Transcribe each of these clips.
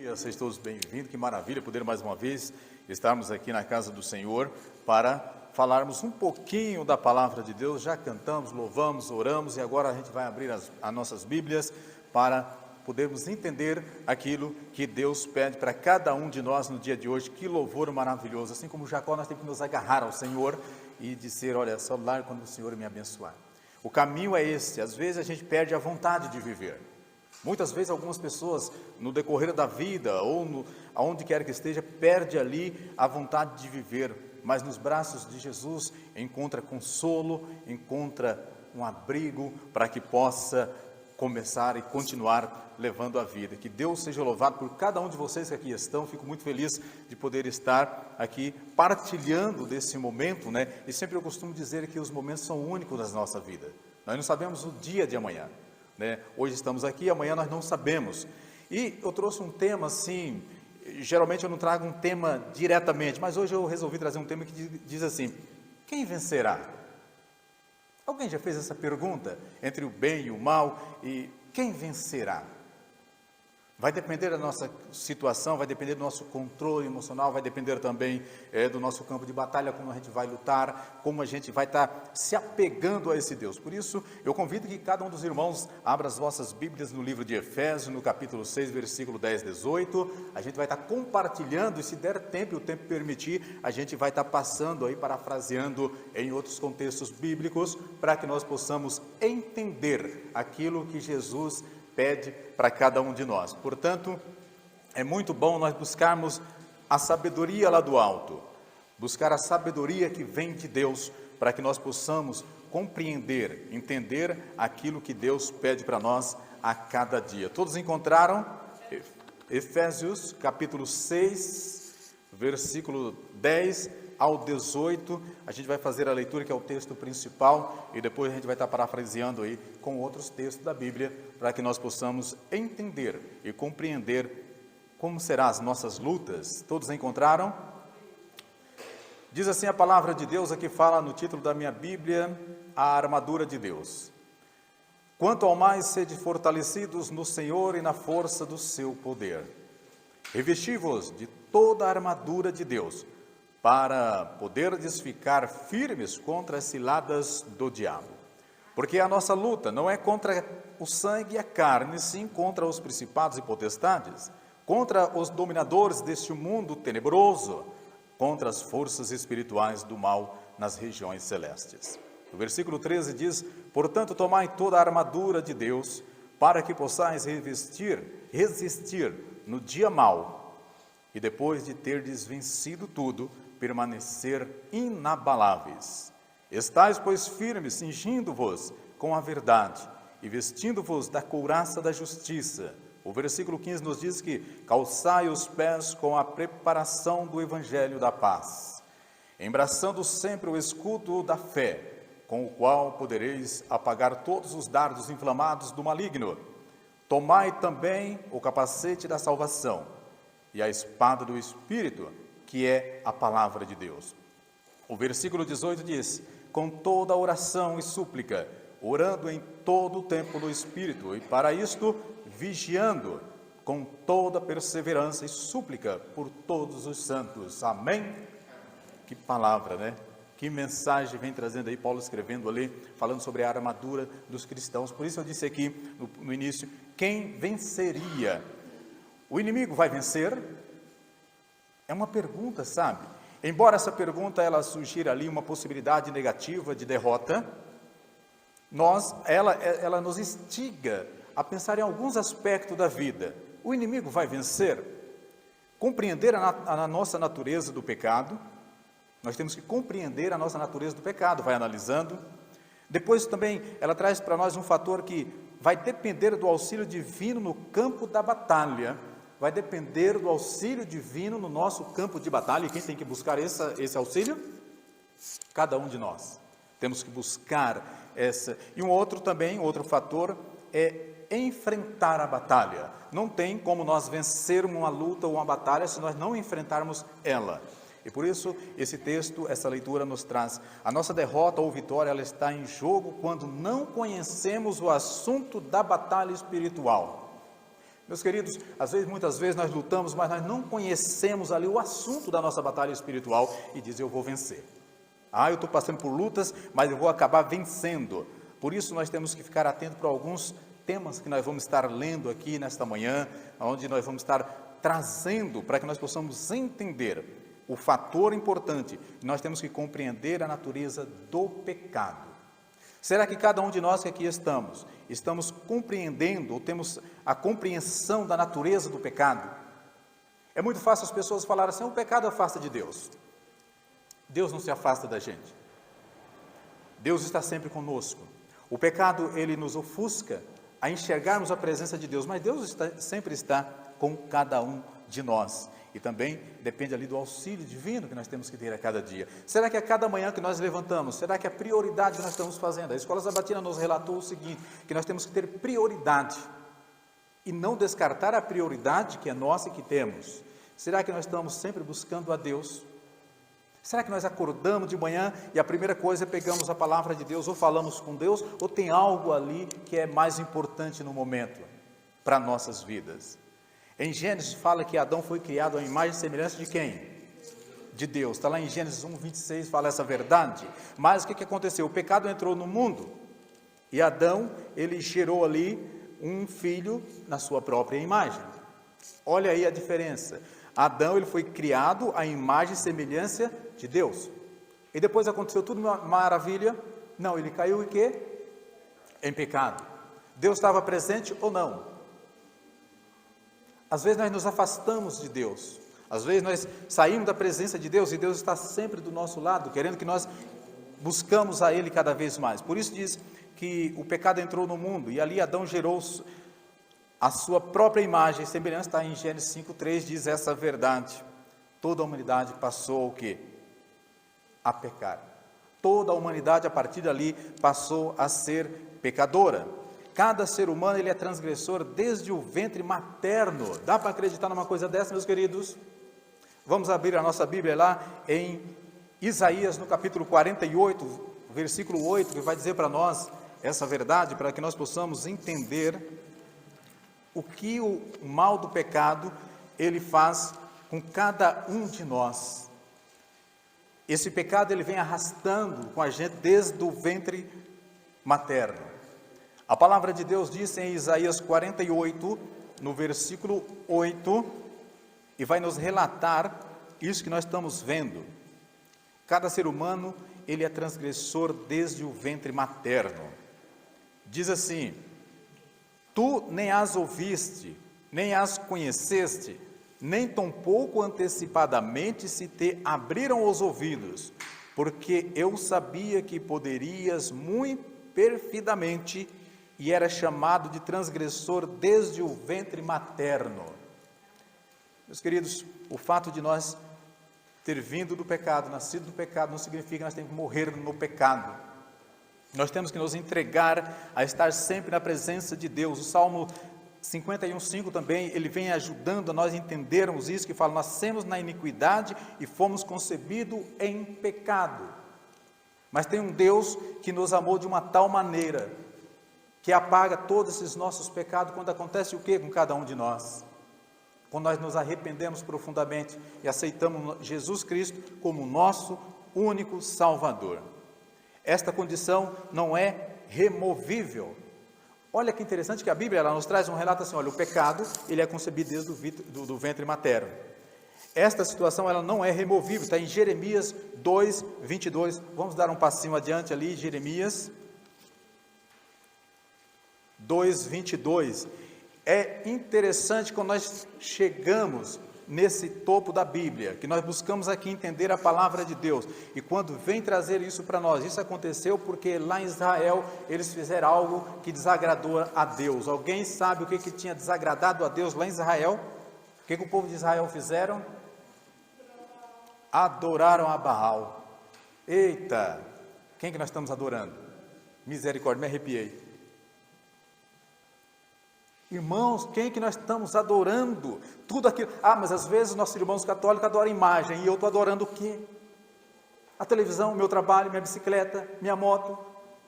dia, sejam todos bem-vindos, que maravilha poder mais uma vez estarmos aqui na casa do Senhor para falarmos um pouquinho da palavra de Deus. Já cantamos, louvamos, oramos e agora a gente vai abrir as nossas Bíblias para podermos entender aquilo que Deus pede para cada um de nós no dia de hoje. Que louvor maravilhoso, assim como Jacó, nós temos que nos agarrar ao Senhor e dizer, olha, só lá quando o Senhor me abençoar. O caminho é esse, às vezes a gente perde a vontade de viver. Muitas vezes algumas pessoas, no decorrer da vida, ou aonde quer que esteja, perde ali a vontade de viver, mas nos braços de Jesus encontra consolo, encontra um abrigo para que possa começar e continuar levando a vida. Que Deus seja louvado por cada um de vocês que aqui estão. Fico muito feliz de poder estar aqui partilhando desse momento, né? E sempre eu costumo dizer que os momentos são únicos na nossa vida. Nós não sabemos o dia de amanhã. Hoje estamos aqui, amanhã nós não sabemos. E eu trouxe um tema assim, geralmente eu não trago um tema diretamente, mas hoje eu resolvi trazer um tema que diz assim: quem vencerá? Alguém já fez essa pergunta? Entre o bem e o mal, e quem vencerá? Vai depender da nossa situação, vai depender do nosso controle emocional, vai depender também do nosso campo de batalha, como a gente vai lutar, como a gente vai estar se apegando a esse Deus. Por isso, eu convido que cada um dos irmãos abra as vossas Bíblias no livro de Efésios, no capítulo 6, versículo 10, 18. A gente vai estar compartilhando, e se der tempo e o tempo permitir, a gente vai estar passando aí, parafraseando em outros contextos bíblicos, para que nós possamos entender aquilo que Jesus pede para cada um de nós. Portanto, é muito bom nós buscarmos a sabedoria lá do alto, buscar a sabedoria que vem de Deus, para que nós possamos compreender, entender aquilo que Deus pede para nós a cada dia. Todos encontraram? Efésios capítulo 6, versículo 10 ao 18, a gente vai fazer a leitura, que é o texto principal, e depois a gente vai estar parafraseando aí com outros textos da Bíblia, para que nós possamos entender e compreender como serão as nossas lutas. Todos encontraram? Diz assim a palavra de Deus, aqui fala no título da minha Bíblia, a armadura de Deus. Quanto ao mais, sede fortalecidos no Senhor e na força do seu poder. Revesti-vos de toda a armadura de Deus, para poderdes ficar firmes contra as ciladas do diabo. Porque a nossa luta não é contra o sangue e a carne, sim contra os principados e potestades, contra os dominadores deste mundo tenebroso, contra as forças espirituais do mal nas regiões celestes. O versículo 13 diz: portanto, tomai toda a armadura de Deus, para que possais resistir no dia mau, e depois de terdes vencido tudo, permanecer inabaláveis. Estais, pois, firmes, cingindo-vos com a verdade e vestindo-vos da couraça da justiça. O versículo 15 nos diz que calçai os pés com a preparação do evangelho da paz, embraçando sempre o escudo da fé, com o qual podereis apagar todos os dardos inflamados do maligno. Tomai também o capacete da salvação e a espada do Espírito, que é a palavra de Deus. O versículo 18 diz: com toda oração e súplica, orando em todo o tempo no Espírito, e para isto vigiando com toda perseverança e súplica por todos os santos. Amém? Que palavra, né? Que mensagem vem trazendo aí Paulo escrevendo ali, falando sobre a armadura dos cristãos. Por isso eu disse aqui no início, quem venceria? O inimigo vai vencer? É uma pergunta, sabe? Embora essa pergunta ela sugira ali uma possibilidade negativa de derrota, ela nos instiga a pensar em alguns aspectos da vida. O inimigo vai vencer? Compreender a nossa natureza do pecado. Nós temos que compreender a nossa natureza do pecado, vai analisando. Depois também ela traz para nós um fator que vai depender do auxílio divino no campo da batalha. Vai depender do auxílio divino no nosso campo de batalha. E quem tem que buscar esse auxílio? Cada um de nós. Temos que buscar essa. E outro fator é enfrentar a batalha. Não tem como nós vencermos uma luta ou uma batalha se nós não enfrentarmos ela. E por isso, esse texto, essa leitura nos traz, a nossa derrota ou vitória, ela está em jogo quando não conhecemos o assunto da batalha espiritual. Meus queridos, muitas vezes nós lutamos, mas nós não conhecemos ali o assunto da nossa batalha espiritual e diz, eu vou vencer. Eu estou passando por lutas, mas eu vou acabar vencendo. Por isso nós temos que ficar atentos para alguns temas que nós vamos estar lendo aqui nesta manhã, onde nós vamos estar trazendo para que nós possamos entender o fator importante. Nós temos que compreender a natureza do pecado. Será que cada um de nós que aqui estamos compreendendo, ou temos a compreensão da natureza do pecado? É muito fácil as pessoas falarem assim, o pecado afasta de Deus. Deus não se afasta da gente. Deus está sempre conosco. O pecado, ele nos ofusca a enxergarmos a presença de Deus, mas Deus sempre está com cada um de nós. E também depende ali do auxílio divino que nós temos que ter a cada dia. Será que a cada manhã que nós levantamos, será que a prioridade que nós estamos fazendo? A Escola Sabatina nos relatou o seguinte, que nós temos que ter prioridade e não descartar a prioridade que é nossa e que temos. Será que nós estamos sempre buscando a Deus? Será que nós acordamos de manhã e a primeira coisa é pegamos a palavra de Deus, ou falamos com Deus, ou tem algo ali que é mais importante no momento para nossas vidas? Em Gênesis fala que Adão foi criado à imagem e semelhança de quem? De Deus. Está lá em Gênesis 1:26, fala essa verdade. Mas o que aconteceu? O pecado entrou no mundo e Adão, ele gerou ali um filho na sua própria imagem. Olha aí a diferença. Adão, ele foi criado à imagem e semelhança de Deus. E depois aconteceu tudo maravilha? Não, ele caiu em quê? Em pecado. Deus estava presente ou não? Às vezes nós nos afastamos de Deus, às vezes nós saímos da presença de Deus e Deus está sempre do nosso lado, querendo que nós buscamos a Ele cada vez mais. Por isso diz que o pecado entrou no mundo e ali Adão gerou a sua própria imagem e semelhança. Está em Gênesis 5:3, diz essa verdade. Toda a humanidade passou o quê? A pecar. Toda a humanidade a partir dali passou a ser pecadora. Cada ser humano, ele é transgressor desde o ventre materno. Dá para acreditar numa coisa dessa, meus queridos? Vamos abrir a nossa Bíblia lá em Isaías, no capítulo 48, versículo 8, que vai dizer para nós essa verdade, para que nós possamos entender o que o mal do pecado, ele faz com cada um de nós. Esse pecado, ele vem arrastando com a gente desde o ventre materno. A palavra de Deus diz em Isaías 48, no versículo 8, e vai nos relatar isso que nós estamos vendo. Cada ser humano, ele é transgressor desde o ventre materno. Diz assim, tu nem as ouviste, nem as conheceste, nem tampouco antecipadamente se te abriram os ouvidos, porque eu sabia que poderias muito perfidamente e era chamado de transgressor desde o ventre materno. Meus queridos, o fato de nós ter vindo do pecado, nascido do pecado, não significa que nós temos que morrer no pecado. Nós temos que nos entregar a estar sempre na presença de Deus. O Salmo 51:5 também, ele vem ajudando a nós entendermos isso, que fala, nascemos na iniquidade e fomos concebidos em pecado. Mas tem um Deus que nos amou de uma tal maneira, que apaga todos esses nossos pecados, quando acontece o que com cada um de nós? Quando nós nos arrependemos profundamente e aceitamos Jesus Cristo como nosso único Salvador. Esta condição não é removível. Olha que interessante que a Bíblia ela nos traz um relato assim, olha, o pecado, ele é concebido desde do ventre materno. Esta situação, ela não é removível, está em Jeremias 2:22, vamos dar um passinho adiante ali, Jeremias 2:22, é interessante quando nós chegamos nesse topo da Bíblia, que nós buscamos aqui entender a palavra de Deus, e quando vem trazer isso para nós, isso aconteceu porque lá em Israel, eles fizeram algo que desagradou a Deus. Alguém sabe o que tinha desagradado a Deus lá em Israel? O que o povo de Israel fizeram? Adoraram a Baal. Eita, quem que nós estamos adorando? Misericórdia, me arrepiei. Irmãos, quem que nós estamos adorando? Tudo aquilo. Mas às vezes nossos irmãos católicos adoram imagem, e eu estou adorando o quê? A televisão, meu trabalho, minha bicicleta, minha moto.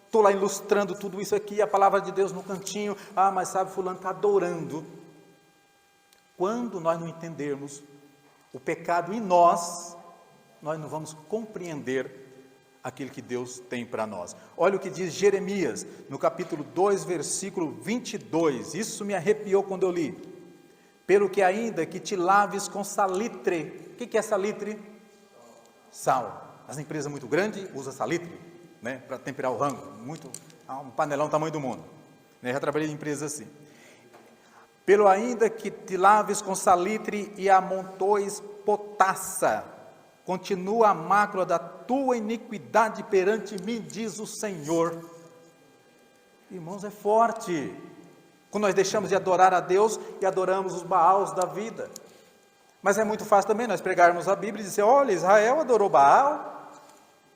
Estou lá ilustrando tudo isso aqui, a palavra de Deus no cantinho. Mas sabe, fulano está adorando. quando nós não entendermos o pecado em nós não vamos compreender aquilo que Deus tem para nós. Olha o que diz Jeremias, no capítulo 2, versículo 22, isso me arrepiou quando eu li. Pelo que ainda que te laves com salitre. O que é salitre? Sal. As empresas muito grandes usam salitre, né, para temperar o rango, um panelão do tamanho do mundo. Já trabalhei em empresas assim. Pelo ainda que te laves com salitre e amontoes potassa, continua a mácula da tua iniquidade perante mim, diz o Senhor. Irmãos, é forte. Quando nós deixamos de adorar a Deus e adoramos os Baals da vida. Mas é muito fácil também nós pregarmos a Bíblia e dizer, olha, Israel adorou Baal,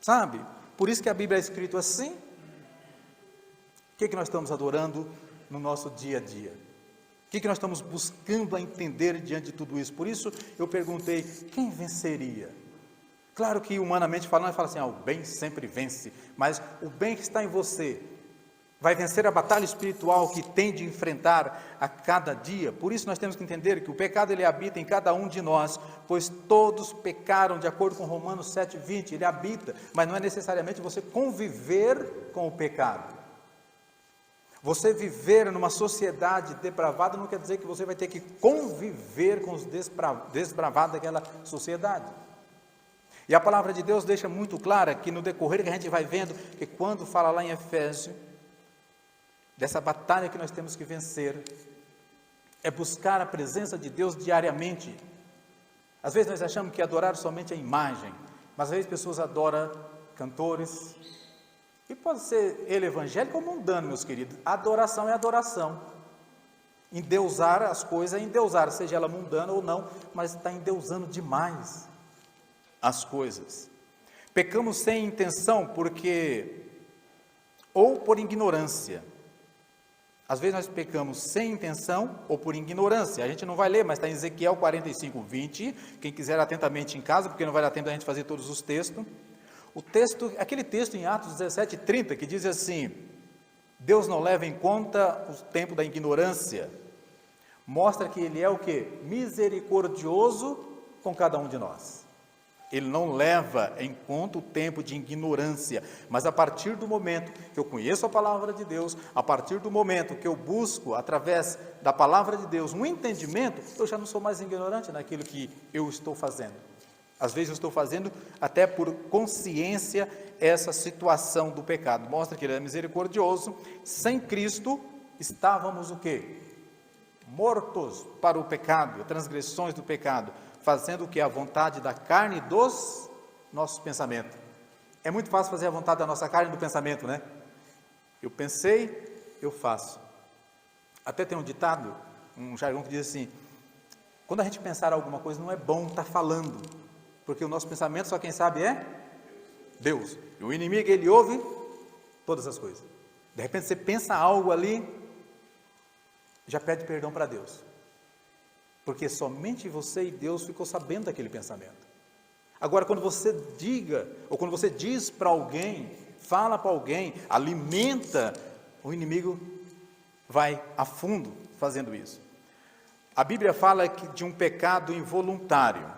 sabe? Por isso que a Bíblia é escrita assim. O que nós estamos adorando no nosso dia a dia? O que nós estamos buscando a entender diante de tudo isso? Por isso eu perguntei, quem venceria? Claro que humanamente falando, nós falamos assim, o bem sempre vence, mas o bem que está em você vai vencer a batalha espiritual que tem de enfrentar a cada dia. Por isso nós temos que entender que o pecado ele habita em cada um de nós, pois todos pecaram, de acordo com Romanos 7:20, ele habita, mas não é necessariamente você conviver com o pecado. Você viver numa sociedade depravada não quer dizer que você vai ter que conviver com os desbravados daquela sociedade. E a palavra de Deus deixa muito clara que no decorrer que a gente vai vendo, que quando fala lá em Efésios, dessa batalha que nós temos que vencer, é buscar a presença de Deus diariamente. Às vezes nós achamos que adorar somente a imagem, mas às vezes pessoas adoram cantores, e pode ser ele evangélico ou mundano, meus queridos. Adoração é adoração. Endeusar as coisas é endeusar, seja ela mundana ou não, mas está endeusando demais as coisas. Pecamos sem intenção ou por ignorância. Às vezes nós pecamos sem intenção ou por ignorância. A gente não vai ler, mas está em Ezequiel 45:20. Quem quiser atentamente em casa, porque não vai dar tempo da gente fazer todos os textos. Aquele texto em Atos 17:30, que diz assim, Deus não leva em conta o tempo da ignorância, mostra que Ele é o quê? Misericordioso com cada um de nós. Ele não leva em conta o tempo de ignorância, mas a partir do momento que eu conheço a palavra de Deus, a partir do momento que eu busco, através da palavra de Deus, um entendimento, eu já não sou mais ignorante naquilo que eu estou fazendo. Às vezes eu estou fazendo até por consciência essa situação do pecado. Mostra que Ele é misericordioso. Sem Cristo, estávamos o quê? Mortos para o pecado, transgressões do pecado, fazendo o que? A vontade da carne e dos nossos pensamentos. É muito fácil fazer a vontade da nossa carne e do pensamento, né? Eu pensei, eu faço. Até tem um ditado, um jargão que diz assim, quando a gente pensar alguma coisa, não é bom estar falando, porque o nosso pensamento só quem sabe é Deus. E o inimigo, ele ouve todas as coisas. De repente você pensa algo ali, já pede perdão para Deus. Porque somente você e Deus ficou sabendo daquele pensamento. Agora, quando você quando você diz para alguém, fala para alguém, alimenta, o inimigo vai a fundo fazendo isso. A Bíblia fala de um pecado involuntário.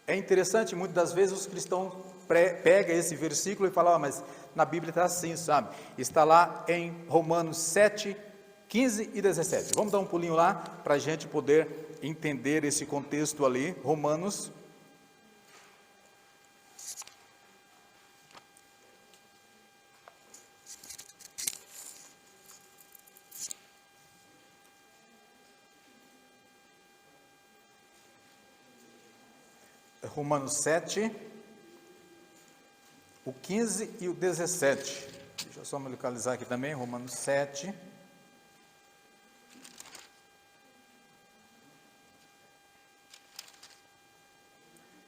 É interessante, muitas das vezes os cristãos pegam esse versículo e falam, mas na Bíblia está assim, sabe? Está lá em Romanos 7, 15 e 17. Vamos dar um pulinho lá, para a gente poder entender esse contexto ali. Romanos 7, o 15 e o 17. Deixa eu só me localizar aqui também, Romanos 7.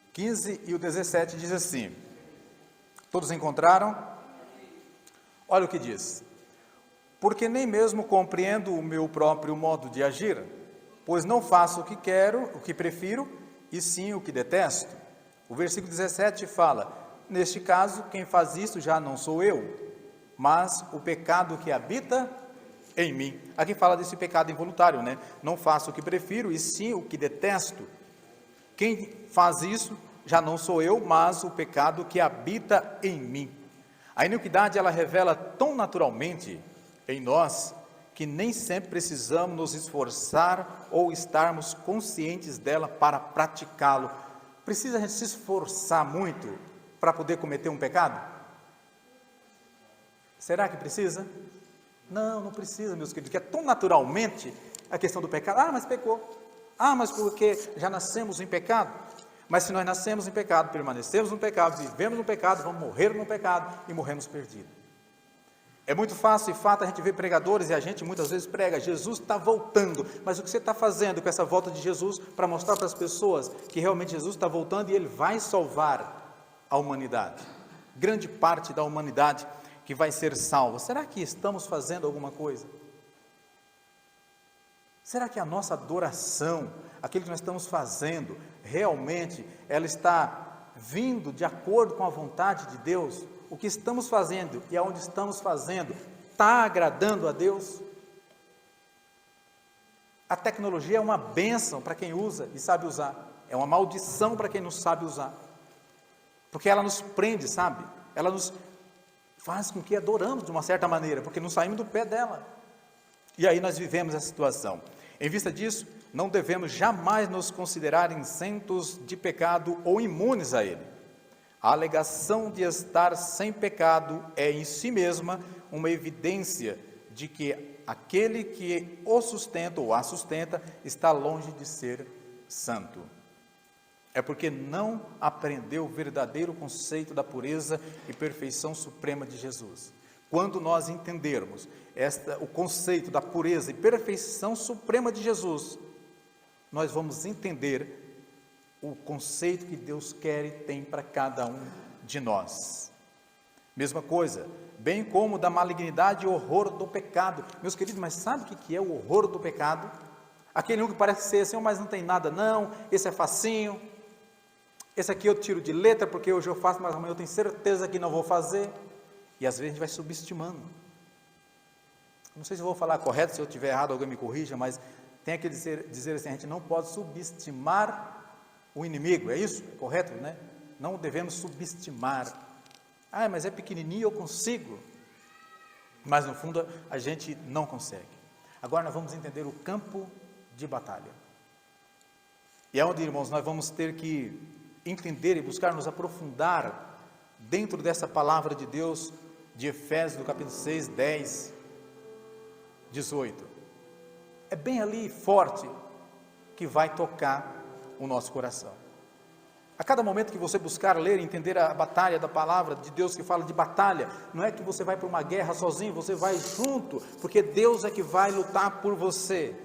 O 15 e o 17 diz assim, todos encontraram? Olha o que diz, porque nem mesmo compreendo o meu próprio modo de agir, pois não faço o que quero, o que prefiro, e sim o que detesto. O versículo 17 fala, neste caso, quem faz isso já não sou eu, mas o pecado que habita em mim. Aqui fala desse pecado involuntário, né? Não faço o que prefiro, e sim o que detesto. Quem faz isso já não sou eu, mas o pecado que habita em mim. A iniquidade, ela revela tão naturalmente em nós, que nem sempre precisamos nos esforçar ou estarmos conscientes dela para praticá-lo. Precisa a gente se esforçar muito para poder cometer um pecado? Será que precisa? Não, não precisa, meus queridos, que é tão naturalmente a questão do pecado. Ah, mas pecou. Ah, mas porque já nascemos em pecado? Mas se nós nascemos em pecado, permanecemos no pecado, vivemos no pecado, vamos morrer no pecado e morremos perdidos. É muito fácil e fato a gente ver pregadores, e a gente muitas vezes prega, Jesus está voltando, mas o que você está fazendo com essa volta de Jesus para mostrar para as pessoas que realmente Jesus está voltando e Ele vai salvar a humanidade, grande parte da humanidade que vai ser salva. Será que estamos fazendo alguma coisa? Será que a nossa adoração, aquilo que nós estamos fazendo, realmente ela está vindo de acordo com a vontade de Deus? O que estamos fazendo e aonde estamos fazendo está agradando a Deus? A tecnologia é uma bênção para quem usa e sabe usar, é uma maldição para quem não sabe usar, porque ela nos prende, sabe? Ela nos faz com que adoramos de uma certa maneira, porque não saímos do pé dela, e aí nós vivemos essa situação. Em vista disso, não devemos jamais nos considerar isentos de pecado ou imunes a ele. A alegação de estar sem pecado é em si mesma uma evidência de que aquele que o sustenta ou a sustenta está longe de ser santo. É porque não aprendeu o verdadeiro conceito da pureza e perfeição suprema de Jesus. Quando nós entendermos o conceito da pureza e perfeição suprema de Jesus, nós vamos entender o conceito que Deus quer e tem para cada um de nós. Mesma coisa, bem como da malignidade e horror do pecado. Meus queridos, mas sabe o que é o horror do pecado? Aquele um que parece ser assim, mas não tem nada não, esse é facinho, esse aqui eu tiro de letra porque hoje eu faço, mas amanhã eu tenho certeza que não vou fazer. E às vezes a gente vai subestimando. Não sei se eu vou falar correto, se eu estiver errado alguém me corrija, mas tem que dizer assim, a gente não pode subestimar o inimigo, é isso? É correto, né? Não devemos subestimar. Ah, mas é pequenininho, eu consigo. Mas no fundo a gente não consegue. Agora nós vamos entender o campo de batalha. E é onde, irmãos, nós vamos ter que entender e buscar nos aprofundar dentro dessa palavra de Deus, de Efésios, do capítulo 6, 10, 18. É bem ali, forte, que vai tocar o nosso coração. A cada momento que você buscar ler e entender a batalha da palavra de Deus, que fala de batalha, não é que você vai para uma guerra sozinho, você vai junto, porque Deus é que vai lutar por você.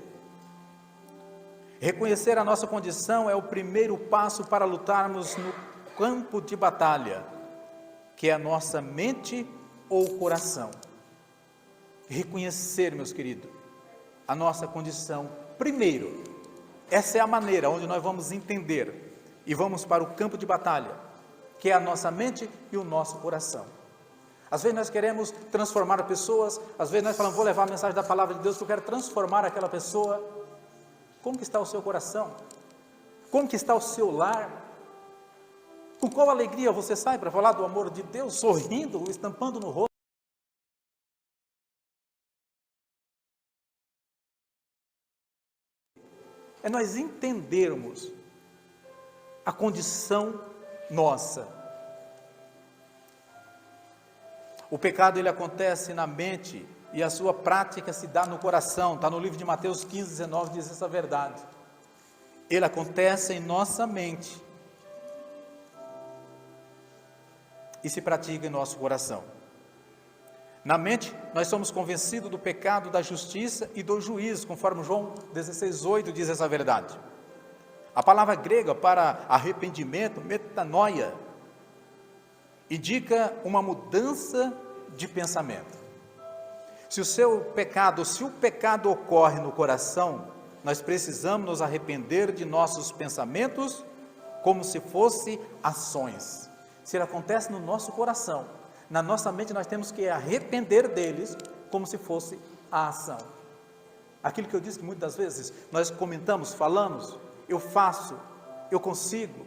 Reconhecer a nossa condição é o primeiro passo para lutarmos no campo de batalha, que é a nossa mente ou coração. Reconhecer, meus queridos, a nossa condição primeiro. Essa é a maneira onde nós vamos entender e vamos para o campo de batalha, que é a nossa mente e o nosso coração. Às vezes nós queremos transformar pessoas, às vezes nós falamos, vou levar a mensagem da palavra de Deus, que eu quero transformar aquela pessoa. Como que está o seu coração? Como que está o seu lar? Com qual alegria você sai para falar do amor de Deus, sorrindo, estampando no rosto? É nós entendermos a condição nossa. O pecado, ele acontece na mente e a sua prática se dá no coração. Está no livro de Mateus 15, 19, diz essa verdade. Ele acontece em nossa mente e se pratica em nosso coração. Na mente, nós somos convencidos do pecado, da justiça e do juízo, conforme João 16, 8 diz essa verdade. A palavra grega para arrependimento, metanoia, indica uma mudança de pensamento. Se o pecado ocorre no coração, nós precisamos nos arrepender de nossos pensamentos como se fossem ações. Se ele acontece no nosso coração, na nossa mente nós temos que arrepender deles como se fossem à ação. Aquilo que eu disse que muitas vezes nós comentamos, falamos, eu faço, eu consigo,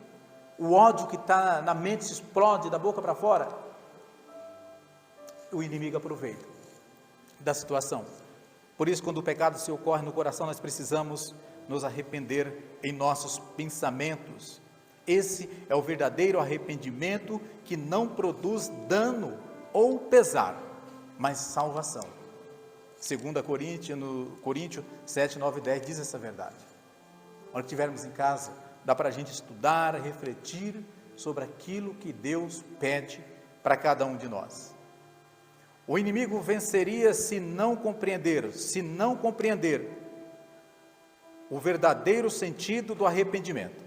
o ódio que está na mente se explode da boca para fora. O inimigo aproveita da situação. Por isso, quando o pecado se ocorre no coração, nós precisamos nos arrepender em nossos pensamentos. Esse é o verdadeiro arrependimento que não produz dano ou pesar, mas salvação. 2 Coríntios 7, 9 e 10 diz essa verdade. Quando estivermos em casa, dá para a gente estudar, refletir sobre aquilo que Deus pede para cada um de nós. O inimigo venceria se não compreender o verdadeiro sentido do arrependimento.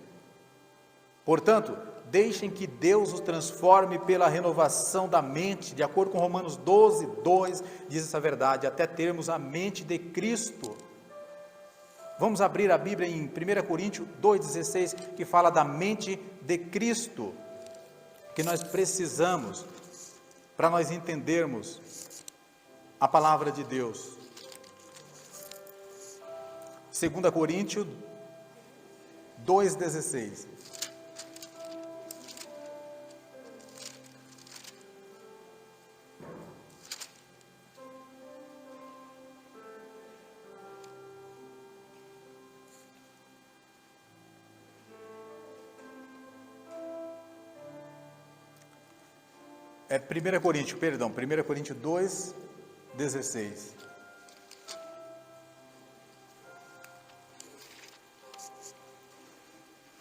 Portanto, deixem que Deus os transforme pela renovação da mente, de acordo com Romanos 12, 2, diz essa verdade, até termos a mente de Cristo. Vamos abrir a Bíblia em 1 Coríntios 2,16, que fala da mente de Cristo, que nós precisamos para nós entendermos a palavra de Deus. 2 Coríntios 2,16. É 1 Coríntios 2, 16.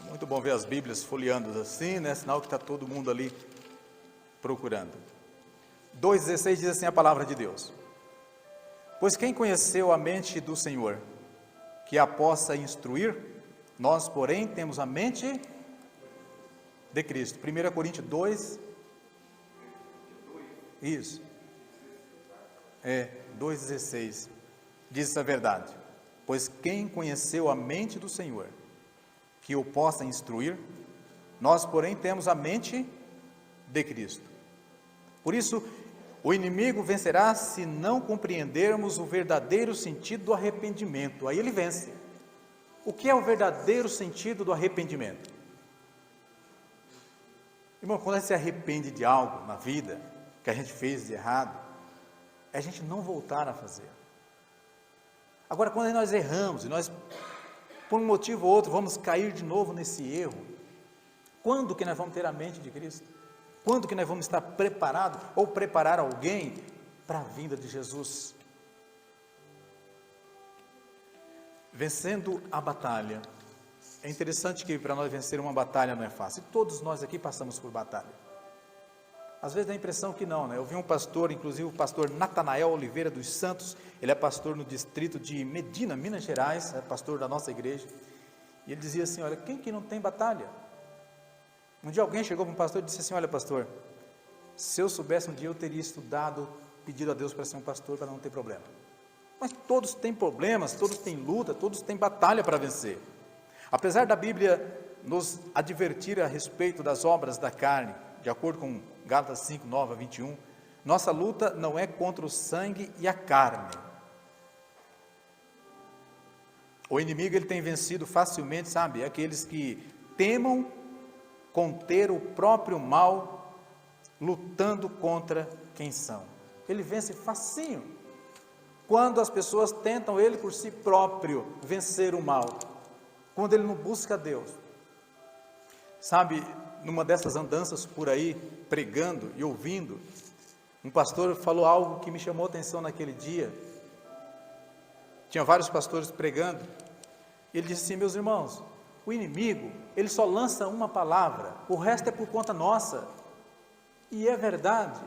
Muito bom ver as Bíblias folheando assim, né? Sinal que está todo mundo ali procurando. 2,16 diz assim a palavra de Deus: pois quem conheceu a mente do Senhor, que a possa instruir? Nós, porém, temos a mente de Cristo. 1 Coríntios 2, isso, 2,16, diz essa verdade: pois quem conheceu a mente do Senhor, que o possa instruir? Nós, porém, temos a mente de Cristo. Por isso, o inimigo vencerá se não compreendermos o verdadeiro sentido do arrependimento. Aí ele vence. O que é o verdadeiro sentido do arrependimento? Irmão, quando a gente se arrepende de algo na vida que a gente fez de errado, é a gente não voltar a fazer. Agora, quando nós erramos e nós, por um motivo ou outro, vamos cair de novo nesse erro, quando que nós vamos ter a mente de Cristo? Quando que nós vamos estar preparados ou preparar alguém para a vinda de Jesus? Vencendo a batalha. É interessante que para nós vencer uma batalha não é fácil. Todos nós aqui passamos por batalha. Às vezes dá a impressão que não, né? Eu vi um pastor, inclusive o pastor Natanael Oliveira dos Santos, ele é pastor no distrito de Medina, Minas Gerais, é pastor da nossa igreja, e ele dizia assim: olha, quem que não tem batalha? Um dia alguém chegou para um pastor e disse assim: olha, pastor, se eu soubesse um dia eu teria estudado, pedido a Deus para ser um pastor, para não ter problema. Mas todos têm problemas, todos têm luta, todos têm batalha para vencer. Apesar da Bíblia nos advertir a respeito das obras da carne, de acordo com Gálatas 5, 9 a 21, nossa luta não é contra o sangue e a carne. O inimigo ele tem vencido facilmente, sabe, aqueles que temam conter o próprio mal, lutando contra quem são. Ele vence facinho, quando as pessoas tentam ele por si próprio vencer o mal, quando ele não busca Deus. Sabe, numa dessas andanças por aí, pregando e ouvindo, um pastor falou algo que me chamou a atenção naquele dia. Tinha vários pastores pregando, e ele disse assim: meus irmãos, o inimigo, ele só lança uma palavra, o resto é por conta nossa. E é verdade.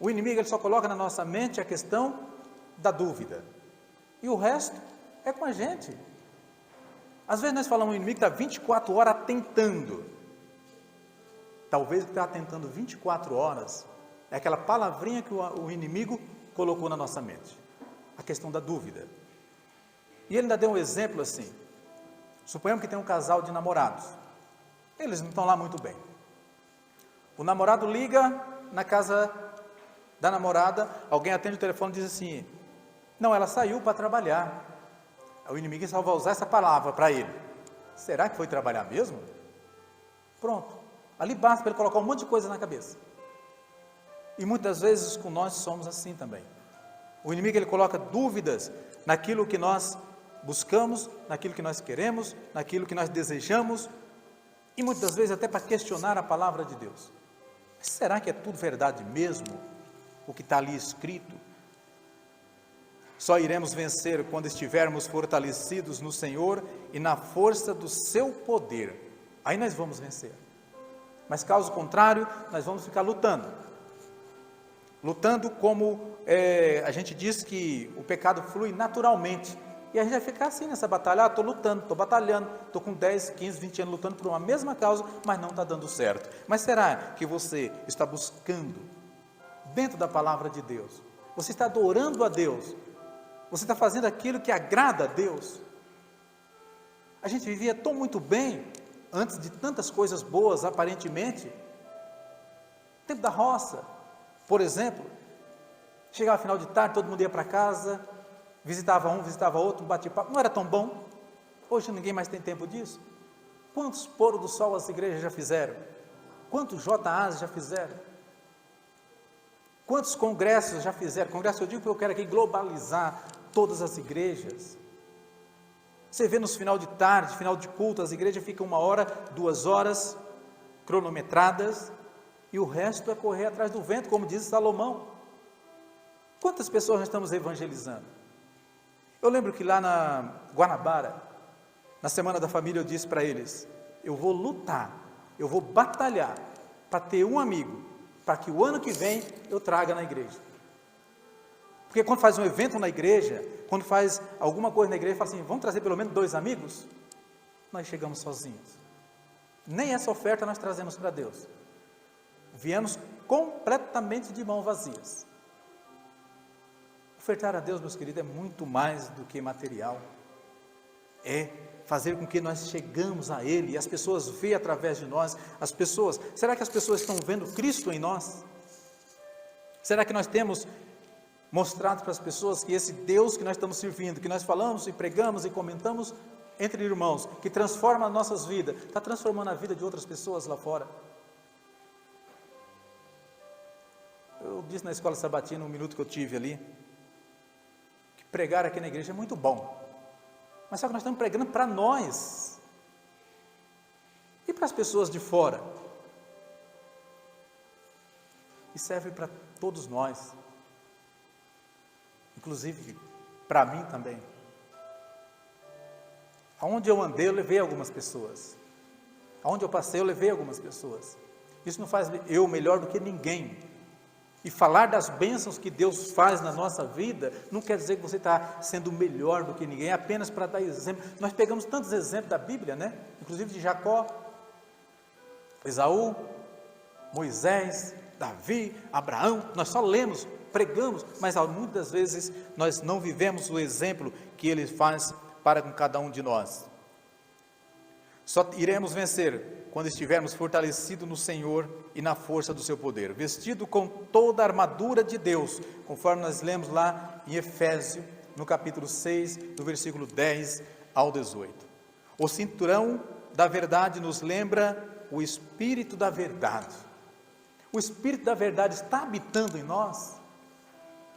O inimigo, ele só coloca na nossa mente a questão da dúvida, e o resto é com a gente. Às vezes nós falamos, o inimigo está 24 horas tentando. Talvez o que está tentando 24 horas é aquela palavrinha que o inimigo colocou na nossa mente, a questão da dúvida. E ele ainda deu um exemplo assim: suponhamos que tem um casal de namorados, eles não estão lá muito bem. O namorado liga na casa da namorada, alguém atende o telefone e diz assim: Não, ela saiu para trabalhar. O inimigo só vai usar essa palavra para ele. Será que foi trabalhar mesmo? Pronto. Ali basta para ele colocar um monte de coisa na cabeça. E muitas vezes com nós somos assim também. O inimigo ele coloca dúvidas naquilo que nós buscamos, naquilo que nós queremos, naquilo que nós desejamos, e muitas vezes até para questionar a palavra de Deus. Mas será que é tudo verdade mesmo, o que está ali escrito? Só iremos vencer quando estivermos fortalecidos no Senhor e na força do seu poder. Aí nós vamos vencer. Mas caso contrário, nós vamos ficar lutando. Lutando como a gente diz que o pecado flui naturalmente. E a gente vai ficar assim nessa batalha, estou lutando, estou batalhando, estou com 10, 15, 20 anos lutando por uma mesma causa, mas não está dando certo. Mas será que você está buscando dentro da palavra de Deus? Você está adorando a Deus? Você está fazendo aquilo que agrada a Deus? A gente vivia tão muito bem, antes de tantas coisas boas aparentemente. Tempo da roça, por exemplo, chegava final de tarde, todo mundo ia para casa, visitava um, visitava outro, batia papo, não era tão bom? Hoje ninguém mais tem tempo disso. Quantos pôr do sol as igrejas já fizeram? Quantos JAs já fizeram? Quantos congressos já fizeram? Congresso eu digo porque eu quero aqui globalizar todas as igrejas. Você vê nos final de tarde, final de culto, as igrejas ficam 1 hora, 2 horas, cronometradas, e o resto é correr atrás do vento, como diz Salomão. Quantas pessoas nós estamos evangelizando? Eu lembro que lá na Guanabara, na Semana da Família, eu disse para eles, eu vou lutar, eu vou batalhar, para ter um amigo, para que o ano que vem eu traga na igreja. Porque quando faz um evento na igreja, quando faz alguma coisa na igreja, fala assim, vamos trazer pelo menos 2 amigos? Nós chegamos sozinhos. Nem essa oferta nós trazemos para Deus. Viemos completamente de mãos vazias. Ofertar a Deus, meus queridos, é muito mais do que material. É fazer com que nós chegamos a Ele, e as pessoas veem através de nós, será que as pessoas estão vendo Cristo em nós? Será que nós temos mostrado para as pessoas que esse Deus que nós estamos servindo, que nós falamos e pregamos e comentamos entre irmãos, que transforma as nossas vidas, está transformando a vida de outras pessoas lá fora? Eu disse na escola sabatina, um minuto que eu tive ali, que pregar aqui na igreja é muito bom, mas só que nós estamos pregando para nós, e para as pessoas de fora, e serve para todos nós, inclusive para mim também. Aonde eu andei, eu levei algumas pessoas, aonde eu passei, eu levei algumas pessoas. Isso não faz eu melhor do que ninguém. E falar das bênçãos que Deus faz na nossa vida, não quer dizer que você está sendo melhor do que ninguém, é apenas para dar exemplo. Nós pegamos tantos exemplos da Bíblia, né? Inclusive de Jacó, Esaú, Moisés, Davi, Abraão, nós só lemos, pregamos, mas muitas vezes nós não vivemos o exemplo que ele faz para com cada um de nós. Só iremos vencer quando estivermos fortalecidos no Senhor e na força do seu poder, vestido com toda a armadura de Deus, conforme nós lemos lá em Efésios, no capítulo 6, do versículo 10 ao 18. O cinturão da verdade nos lembra o Espírito da verdade. O Espírito da verdade está habitando em nós.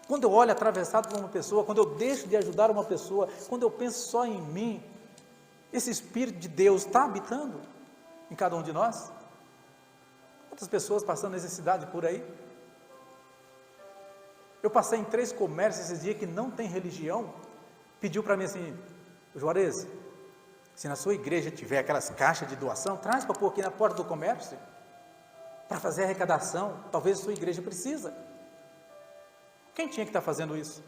Quando eu olho atravessado por uma pessoa, quando eu deixo de ajudar uma pessoa, quando eu penso só em mim, esse Espírito de Deus está habitando em cada um de nós? Quantas pessoas passando necessidade por aí? Eu passei em 3 comércios esses dias que não tem religião, pediu para mim assim, Juarez, se na sua igreja tiver aquelas caixas de doação, traz para pôr aqui na porta do comércio, para fazer arrecadação, talvez a sua igreja precisa. Quem tinha que estar fazendo isso?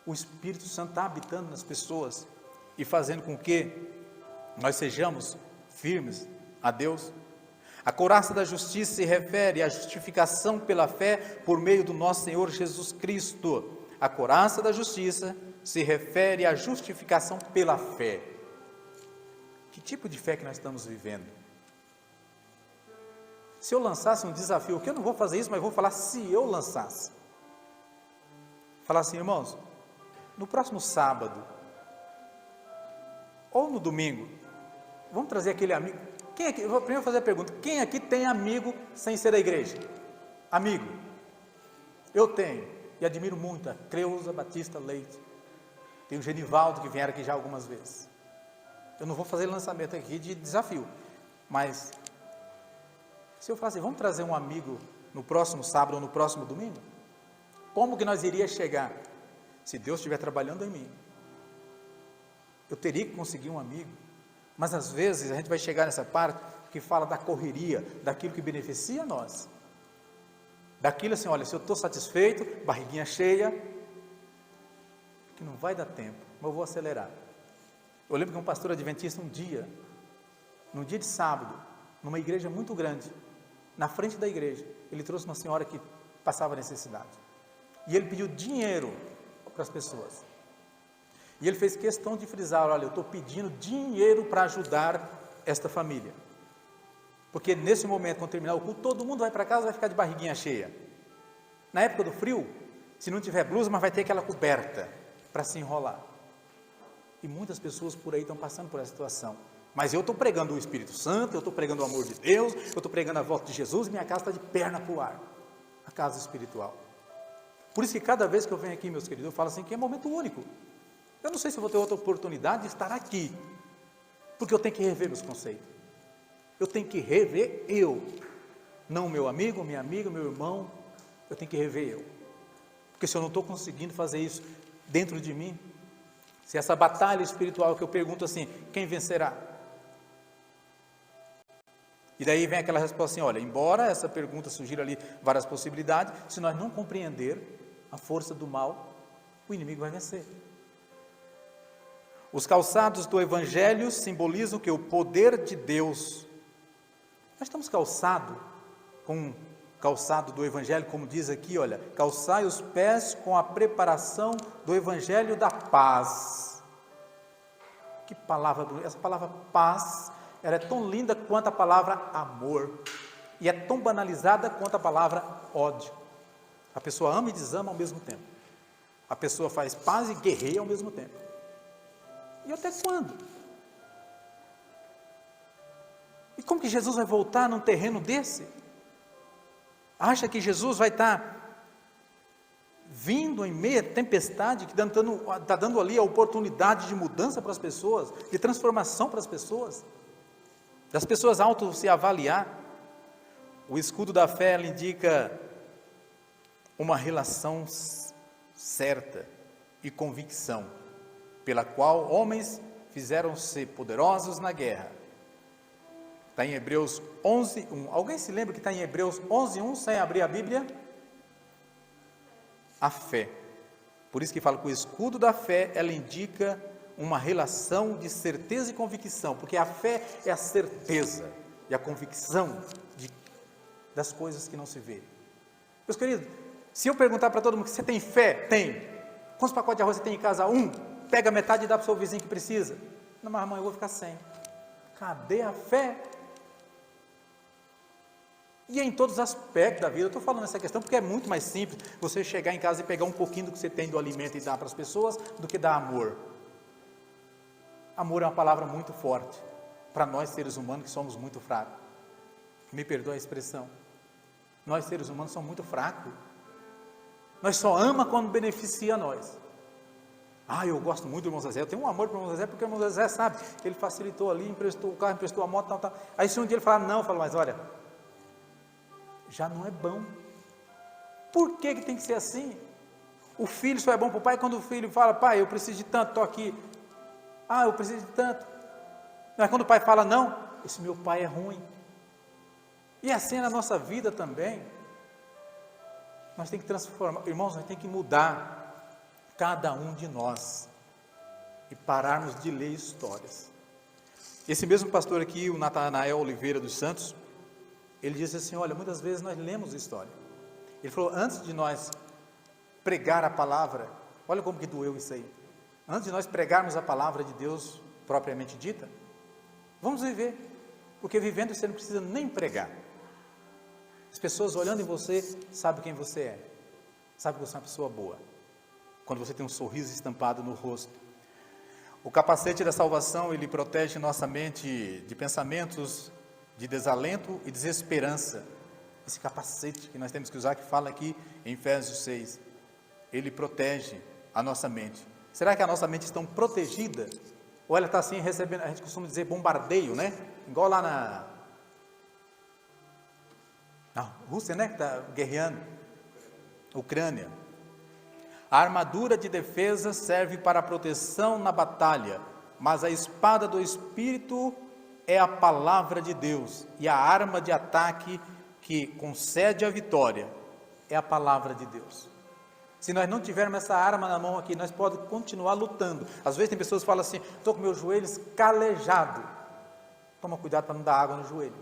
O Espírito Santo está habitando nas pessoas e fazendo com que nós sejamos firmes a Deus. A couraça da justiça se refere à justificação pela fé por meio do nosso Senhor Jesus Cristo. A couraça da justiça se refere à justificação pela fé. Que tipo de fé que nós estamos vivendo? Se eu lançasse um desafio, que eu não vou fazer isso, mas vou falar se eu lançasse. falar assim, irmãos, no próximo sábado, ou no domingo, vamos trazer aquele amigo. Quem aqui, eu vou primeiro fazer a pergunta, quem aqui tem amigo sem ser da igreja? Amigo? Eu tenho, e admiro muito a Creuza Batista Leite. Tem o Genivaldo, que vieram aqui já algumas vezes. Eu não vou fazer lançamento aqui de desafio, mas se eu falar assim, vamos trazer um amigo no próximo sábado ou no próximo domingo? Como que nós iríamos chegar? Se Deus estiver trabalhando em mim, eu teria que conseguir um amigo. Mas às vezes a gente vai chegar nessa parte que fala da correria, daquilo que beneficia a nós. Daquilo assim, olha, se eu estou satisfeito, barriguinha cheia, que não vai dar tempo, mas eu vou acelerar. Eu lembro que um pastor adventista num dia de sábado, numa igreja muito grande, na frente da igreja, ele trouxe uma senhora que passava necessidade. E ele pediu dinheiro para as pessoas. E ele fez questão de frisar, olha, eu estou pedindo dinheiro para ajudar esta família. Porque nesse momento, quando terminar o culto, todo mundo vai para casa e vai ficar de barriguinha cheia. Na época do frio, se não tiver blusa, mas vai ter aquela coberta para se enrolar. E muitas pessoas por aí estão passando por essa situação. Mas eu estou pregando o Espírito Santo, eu estou pregando o amor de Deus, eu estou pregando a volta de Jesus, e minha casa está de perna para o ar. A casa espiritual. Por isso que cada vez que eu venho aqui, meus queridos, eu falo assim, que é momento único. Eu não sei se eu vou ter outra oportunidade de estar aqui, porque eu tenho que rever meus conceitos. Eu tenho que rever eu, não meu amigo, minha amiga, meu irmão, eu tenho que rever eu. Porque se eu não estou conseguindo fazer isso dentro de mim, se essa batalha espiritual que eu pergunto assim, quem vencerá? E daí vem aquela resposta assim, olha, embora essa pergunta sugira ali várias possibilidades, se nós não compreender a força do mal, o inimigo vai vencer. Os calçados do Evangelho simbolizam que o poder de Deus. Nós estamos calçados com o calçado do Evangelho, como diz aqui, olha, calçai os pés com a preparação do Evangelho da paz. Que palavra bonita, essa palavra paz, ela é tão linda quanto a palavra amor, e é tão banalizada quanto a palavra ódio. A pessoa ama e desama ao mesmo tempo. A pessoa faz paz e guerreia ao mesmo tempo. E até quando? E como que Jesus vai voltar num terreno desse? Acha que Jesus vai estar vindo em meio à tempestade, que está dando ali a oportunidade de mudança para as pessoas, de transformação para as pessoas, das pessoas auto se avaliar? O escudo da fé, ela indica uma relação certa e convicção, pela qual homens fizeram-se poderosos na guerra. Está em Hebreus 11:1. Alguém se lembra que está em Hebreus 11:1, sem abrir a Bíblia? A fé. Por isso que fala que o escudo da fé, ela indica uma relação de certeza e convicção, porque a fé é a certeza e a convicção das coisas que não se vê. Meus queridos, se eu perguntar para todo mundo, você tem fé? Tem. Quantos pacotes de arroz você tem em casa? Pega metade e dá para o seu vizinho que precisa. Não, mas mãe, eu vou ficar sem. Cadê a fé? E em todos os aspectos da vida. Eu estou falando essa questão porque é muito mais simples você chegar em casa e pegar um pouquinho do que você tem do alimento e dar para as pessoas, do que dar amor. Amor é uma palavra muito forte para nós seres humanos que somos muito fracos. Me perdoa a expressão. Nós seres humanos somos muito fracos. Nós só amamos quando beneficia a nós. Eu gosto muito do irmão Zezé, eu tenho um amor para o irmão Zezé, porque o irmão Zezé sabe que ele facilitou ali, emprestou o carro, emprestou a moto, tal. Aí se um dia ele falar não, eu falo, mas olha, já não é bom. Por que tem que ser assim? O filho só é bom para o pai quando o filho fala, pai, eu preciso de tanto, estou aqui. Eu preciso de tanto. Mas quando o pai fala, não, esse meu pai é ruim. E assim é na nossa vida também. Nós temos que transformar, irmãos, nós temos que mudar cada um de nós e pararmos de ler histórias. Esse mesmo pastor aqui, o Natanael Oliveira dos Santos, ele disse assim, olha, muitas vezes nós lemos história. Ele falou, antes de nós pregar a palavra, olha como que doeu isso aí, antes de nós pregarmos a palavra de Deus propriamente dita, vamos viver, porque vivendo você não precisa nem pregar. As pessoas olhando em você, sabem quem você é, sabem que você é uma pessoa boa. quando você tem um sorriso estampado no rosto. O capacete da salvação, ele protege nossa mente de pensamentos de desalento e desesperança. Esse capacete que nós temos que usar, que fala aqui em Efésios 6, ele protege a nossa mente. Será que a nossa mente está protegida? Ou ela está assim recebendo, a gente costuma dizer bombardeio, né? Igual lá na Rússia, né? Que está guerreando, Ucrânia. A armadura de defesa serve para a proteção na batalha, mas a espada do Espírito é a palavra de Deus, e a arma de ataque que concede a vitória é a palavra de Deus. Se nós não tivermos essa arma na mão aqui, nós podemos continuar lutando. Às vezes tem pessoas que falam assim, estou com meus joelhos calejados. Toma cuidado para não dar água no joelho,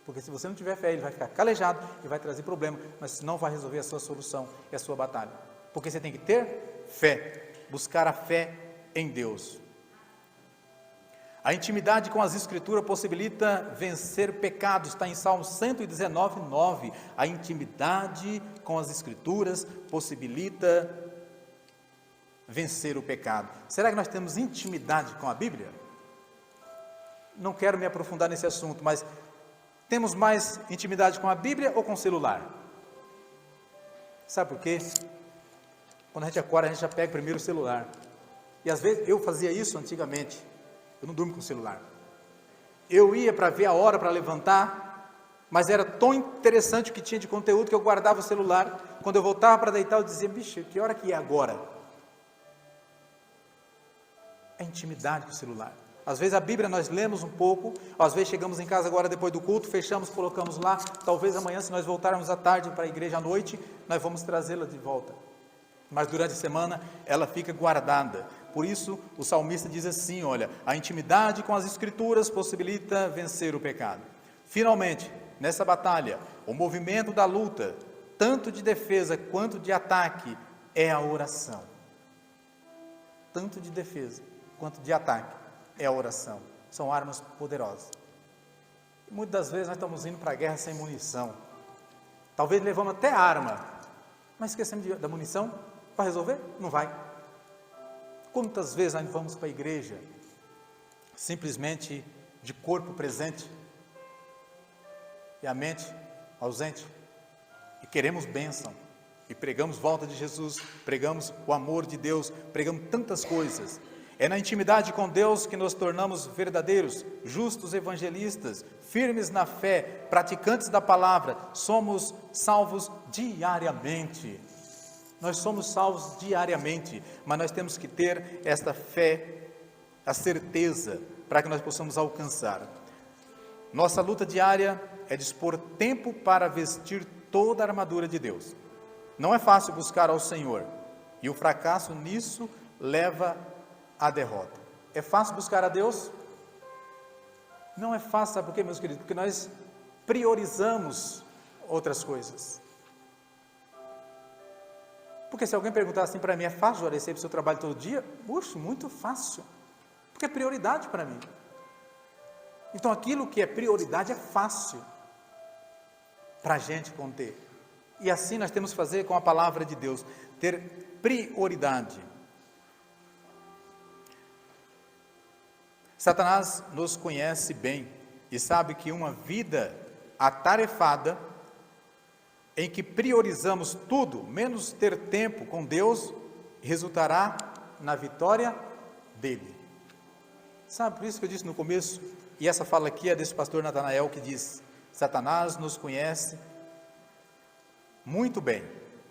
porque se você não tiver fé, ele vai ficar calejado e vai trazer problema, mas não vai resolver a sua solução e a sua batalha. Porque você tem que ter fé, buscar a fé em Deus. A intimidade com as Escrituras possibilita vencer pecados, está em Salmo 119, 9. A intimidade com as Escrituras possibilita vencer o pecado. Será que nós temos intimidade com a Bíblia? Não quero me aprofundar nesse assunto, mas temos mais intimidade com a Bíblia ou com o celular? Sabe por quê? Quando a gente acorda, a gente já pega primeiro o celular. E às vezes, eu fazia isso antigamente. Eu não durmo com o celular. Eu ia para ver a hora para levantar, mas era tão interessante o que tinha de conteúdo que eu guardava o celular. Quando eu voltava para deitar, eu dizia, bicho, que hora que é agora? É intimidade com o celular. Às vezes a Bíblia nós lemos um pouco, às vezes chegamos em casa agora depois do culto, fechamos, colocamos lá, talvez amanhã, se nós voltarmos à tarde para a igreja à noite, nós vamos trazê-la de volta. Mas durante a semana ela fica guardada. Por isso o salmista diz assim, olha, a intimidade com as Escrituras possibilita vencer o pecado. Finalmente, nessa batalha, o movimento da luta, tanto de defesa quanto de ataque, é a oração. Tanto de defesa quanto de ataque é a oração. São armas poderosas. E muitas das vezes nós estamos indo para a guerra sem munição. Talvez levamos até arma, mas esquecemos da munição. Vai resolver? Não vai. Quantas vezes nós vamos para a igreja simplesmente de corpo presente e a mente ausente, e queremos bênção, e pregamos volta de Jesus, pregamos o amor de Deus, pregamos tantas coisas. É na intimidade com Deus que nos tornamos verdadeiros, justos evangelistas, firmes na fé, praticantes da palavra, somos salvos diariamente. Nós somos salvos diariamente, mas nós temos que ter esta fé, a certeza, para que nós possamos alcançar. Nossa luta diária é dispor tempo para vestir toda a armadura de Deus. Não é fácil buscar ao Senhor, e o fracasso nisso leva à derrota. É fácil buscar a Deus? Não é fácil, sabe por quê, meus queridos? Porque nós priorizamos outras coisas. Porque se alguém perguntar assim para mim, é fácil obedecer para o seu trabalho todo dia? Puxa, muito fácil, porque é prioridade para mim. Então aquilo que é prioridade é fácil para a gente conter. E assim nós temos que fazer com a palavra de Deus, ter prioridade. Satanás nos conhece bem e sabe que uma vida atarefada, em que priorizamos tudo, menos ter tempo com Deus, resultará na vitória dele. Sabe, por isso que eu disse no começo, e essa fala aqui é desse pastor Natanael que diz, Satanás nos conhece muito bem,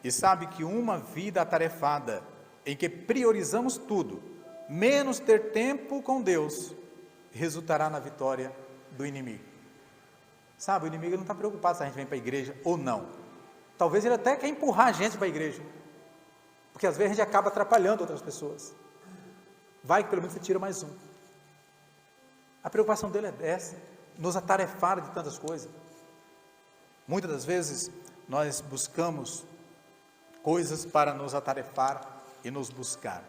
e sabe que uma vida atarefada, em que priorizamos tudo, menos ter tempo com Deus, resultará na vitória do inimigo. Sabe, o inimigo não está preocupado se a gente vem para a igreja ou não. Talvez ele até quer empurrar a gente para a igreja, porque às vezes a gente acaba atrapalhando outras pessoas. Vai que pelo menos você tira mais um. A preocupação dele é essa, nos atarefar de tantas coisas. Muitas das vezes nós buscamos coisas para nos atarefar e nos buscar.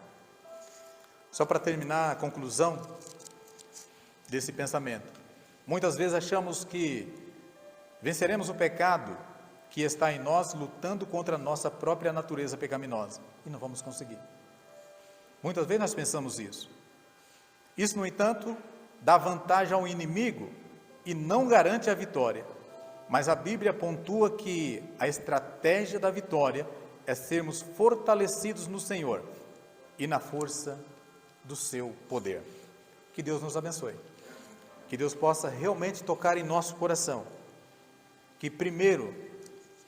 Só para terminar a conclusão desse pensamento. Muitas vezes achamos que venceremos o pecado que está em nós lutando contra a nossa própria natureza pecaminosa, e não vamos conseguir. Muitas vezes nós pensamos isso. Isso, no entanto, dá vantagem ao inimigo e não garante a vitória. Mas a Bíblia pontua que a estratégia da vitória é sermos fortalecidos no Senhor e na força do seu poder. Que Deus nos abençoe. Que Deus possa realmente tocar em nosso coração. Que primeiro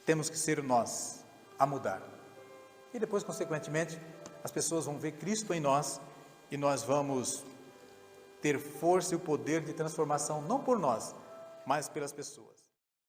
temos que ser nós a mudar. E depois, consequentemente, as pessoas vão ver Cristo em nós e nós vamos ter força e o poder de transformação, não por nós, mas pelas pessoas.